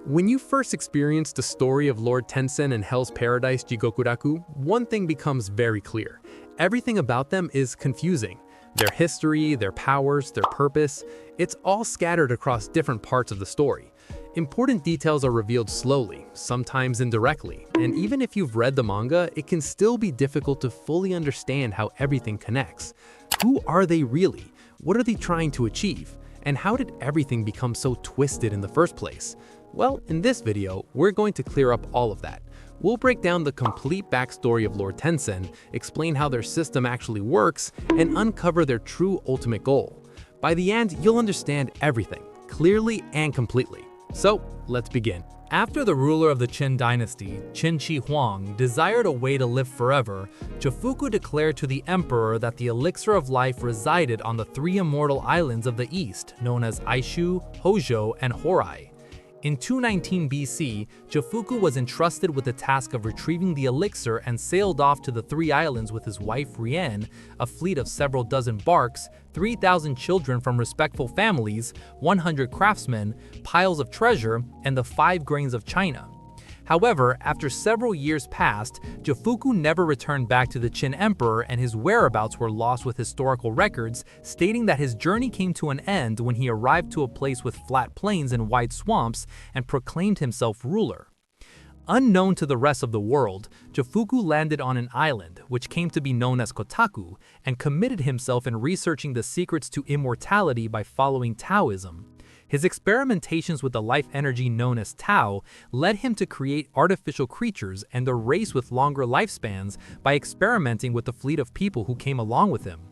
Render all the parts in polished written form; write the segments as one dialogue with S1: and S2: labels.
S1: When you first experience the story of Lord Tensen and Hell's Paradise Jigokuraku, one thing becomes very clear. Everything about them is confusing. Their history, their powers, their purpose, it's all scattered across different parts of the story. Important details are revealed slowly, sometimes indirectly, and even if you've read the manga, it can still be difficult to fully understand how everything connects. Who are they really? What are they trying to achieve? And how did everything become so twisted in the first place? Well, in this video, we're going to clear up all of that. We'll break down the complete backstory of Lord Tensen, explain how their system actually works, and uncover their true ultimate goal. By the end, you'll understand everything, clearly and completely. So, let's begin. After the ruler of the Qin dynasty, Qin Shi Huang, desired a way to live forever, Jifuku declared to the emperor that the elixir of life resided on the three immortal islands of the east, known as Aishu, Hojo, and Horai. In 219 BC, Jifuku was entrusted with the task of retrieving the elixir and sailed off to the three islands with his wife Rien, a fleet of several dozen barks, 3,000 children from respectful families, 100 craftsmen, piles of treasure, and the 5 grains of China. However, after several years passed, Jifuku never returned back to the Qin emperor, and his whereabouts were lost with historical records, stating that his journey came to an end when he arrived to a place with flat plains and wide swamps and proclaimed himself ruler. Unknown to the rest of the world, Jifuku landed on an island, which came to be known as Kotaku, and committed himself in researching the secrets to immortality by following Taoism. His experimentations with the life energy known as Tao led him to create artificial creatures and a race with longer lifespans by experimenting with the fleet of people who came along with him.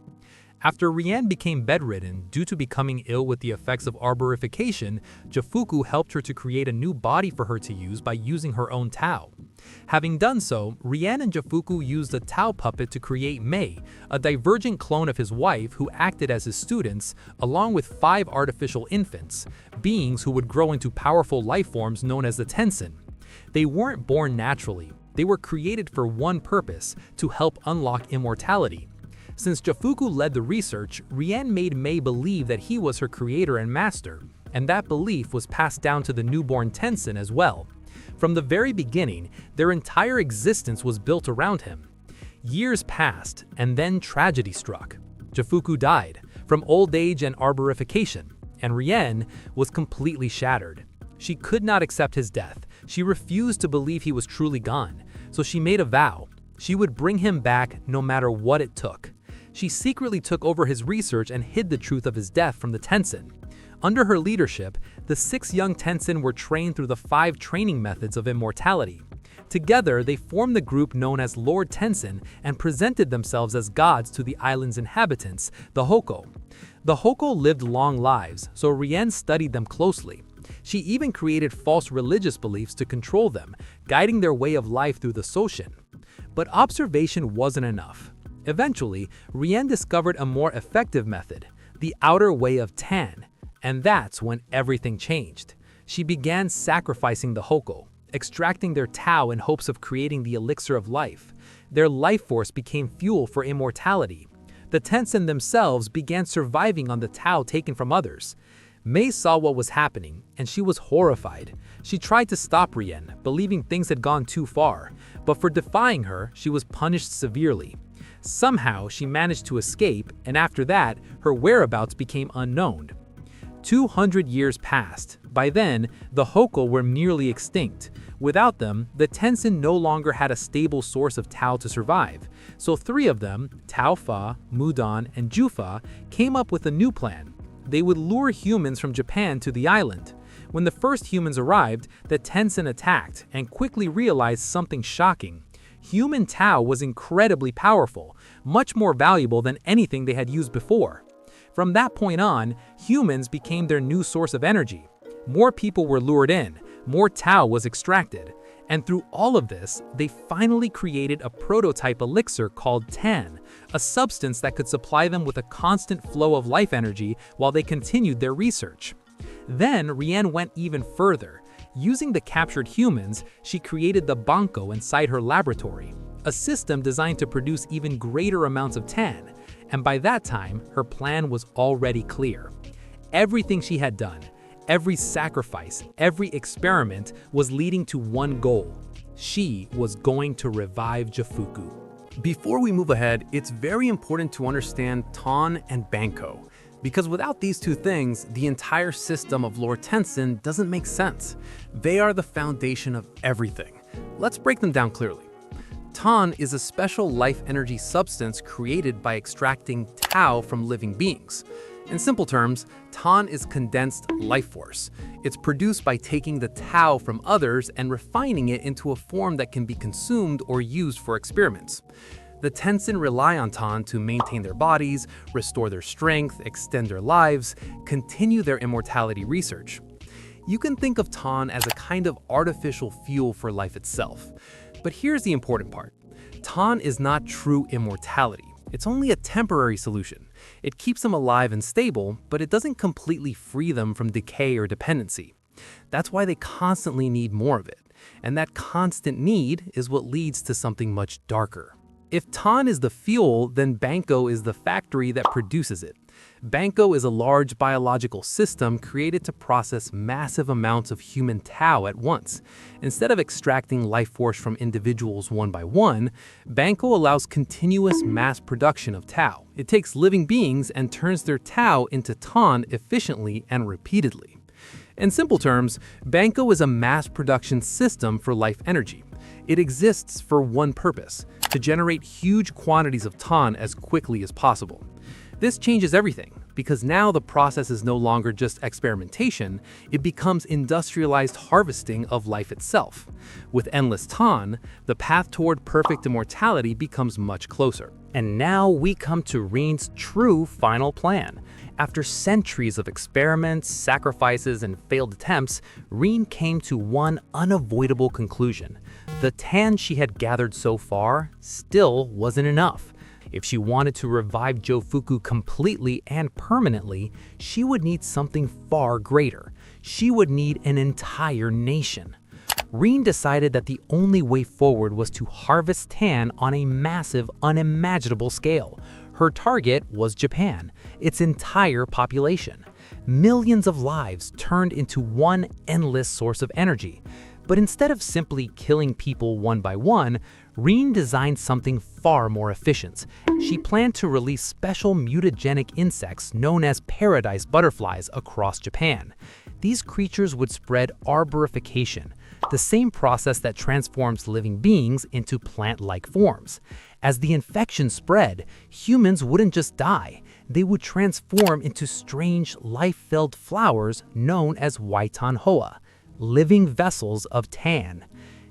S1: After Rien became bedridden due to becoming ill with the effects of arborification, Jifuku helped her to create a new body for her to use by using her own Tao. Having done so, Rien and Jifuku used a Tao puppet to create Mei, a divergent clone of his wife who acted as his students, along with 5 artificial infants, beings who would grow into powerful life forms known as the Tensen. They weren't born naturally. They were created for one purpose, to help unlock immortality. Since Jifuku led the research, Rien made Mei believe that he was her creator and master, and that belief was passed down to the newborn Tensen as well. From the very beginning, their entire existence was built around him. Years passed, and then tragedy struck. Jifuku died from old age and arborification, and Rien was completely shattered. She could not accept his death. She refused to believe he was truly gone, so she made a vow. She would bring him back no matter what it took. She secretly took over his research and hid the truth of his death from the Tensen. Under her leadership, the 6 young Tensen were trained through the 5 training methods of immortality. Together, they formed the group known as Lord Tensen and presented themselves as gods to the island's inhabitants, the Hoko. The Hoko lived long lives, so Rien studied them closely. She even created false religious beliefs to control them, guiding their way of life through the Soshin. But observation wasn't enough. Eventually, Rien discovered a more effective method, the outer way of Tan, and that's when everything changed. She began sacrificing the Hoko, extracting their Tao in hopes of creating the elixir of life. Their life force became fuel for immortality. The Tensen themselves began surviving on the Tao taken from others. Mei saw what was happening, and she was horrified. She tried to stop Rien, believing things had gone too far, but for defying her, she was punished severely. Somehow, she managed to escape, and after that, her whereabouts became unknown. 200 years passed. By then, the Hoko were nearly extinct. Without them, the Tensen no longer had a stable source of Tao to survive. So 3 of them, Tao Fa, Mudan, and Jufa, came up with a new plan. They would lure humans from Japan to the island. When the first humans arrived, the Tensen attacked and quickly realized something shocking. Human Tao was incredibly powerful, much more valuable than anything they had used before. From that point on, humans became their new source of energy. More people were lured in, more Tao was extracted, and through all of this, they finally created a prototype elixir called Tan, a substance that could supply them with a constant flow of life energy while they continued their research. Then Rien went even further. Using the captured humans, she created the Banko inside her laboratory, a system designed to produce even greater amounts of Tan, and by that time, her plan was already clear. Everything she had done, Every sacrifice, every experiment was leading to one goal. She was going to revive Jofuku. Before we move ahead, it's very important to understand Tan and Banko, because without these two things, the entire system of Lord Tensen doesn't make sense. They are the foundation of everything. Let's break them down clearly. Tan is a special life energy substance created by extracting Tao from living beings. In simple terms, Tan is condensed life force. It's produced by taking the Tao from others and refining it into a form that can be consumed or used for experiments. The Tensen rely on Tan to maintain their bodies, restore their strength, extend their lives, continue their immortality research. You can think of Tan as a kind of artificial fuel for life itself. But here's the important part. Tan is not true immortality. It's only a temporary solution. It keeps them alive and stable, but it doesn't completely free them from decay or dependency. That's why they constantly need more of it. And that constant need is what leads to something much darker. If Tan is the fuel, then Banko is the factory that produces it. Banko is a large biological system created to process massive amounts of human Tao at once. Instead of extracting life force from individuals one by one, Banko allows continuous mass production of Tao. It takes living beings and turns their Tao into Tan efficiently and repeatedly. In simple terms, Banko is a mass production system for life energy. It exists for one purpose: to generate huge quantities of Tan as quickly as possible. This changes everything, because now the process is no longer just experimentation, it becomes industrialized harvesting of life itself. With endless Tan, the path toward perfect immortality becomes much closer. And now we come to Rien's true final plan. After centuries of experiments, sacrifices, and failed attempts, Rien came to one unavoidable conclusion. The Tan she had gathered so far still wasn't enough. If she wanted to revive Jofuku completely and permanently, she would need something far greater. She would need an entire nation. Rien decided that the only way forward was to harvest Tan on a massive, unimaginable scale. Her target was Japan, its entire population. Millions of lives turned into one endless source of energy. But instead of simply killing people one by one, Rien designed something far more efficient. She planned to release special mutagenic insects known as paradise butterflies across Japan. These creatures would spread arborification, the same process that transforms living beings into plant-like forms. As the infection spread, humans wouldn't just die. They would transform into strange, life-filled flowers known as Waitanhoa, living vessels of Tan.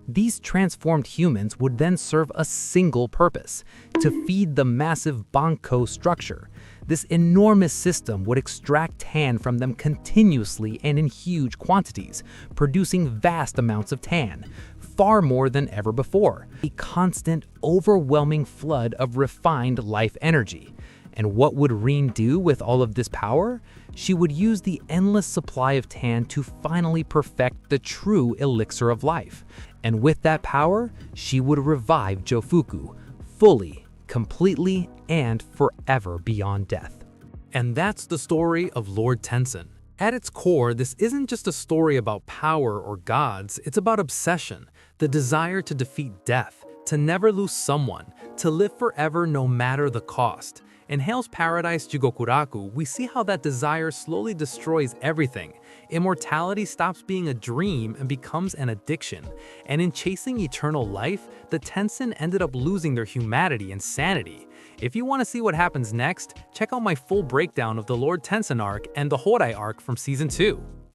S1: These transformed humans would then serve a single purpose: to feed the massive Banko structure. This enormous system would extract Tan from them continuously and in huge quantities, producing vast amounts of Tan, far more than ever before. A constant, overwhelming flood of refined life energy. And what would Rien do with all of this power? She would use the endless supply of Tan to finally perfect the true elixir of life. And with that power, she would revive Jofuku, fully, completely, and forever beyond death. And that's the story of Lord Tensen. At its core, this isn't just a story about power or gods, it's about obsession, the desire to defeat death, to never lose someone, to live forever no matter the cost. In Hell's Paradise Jigokuraku, we see how that desire slowly destroys everything. Immortality stops being a dream and becomes an addiction. And in chasing eternal life, the Tensen ended up losing their humanity and sanity. If you want to see what happens next, check out my full breakdown of the Lord Tensen arc and the Horai arc from Season 2.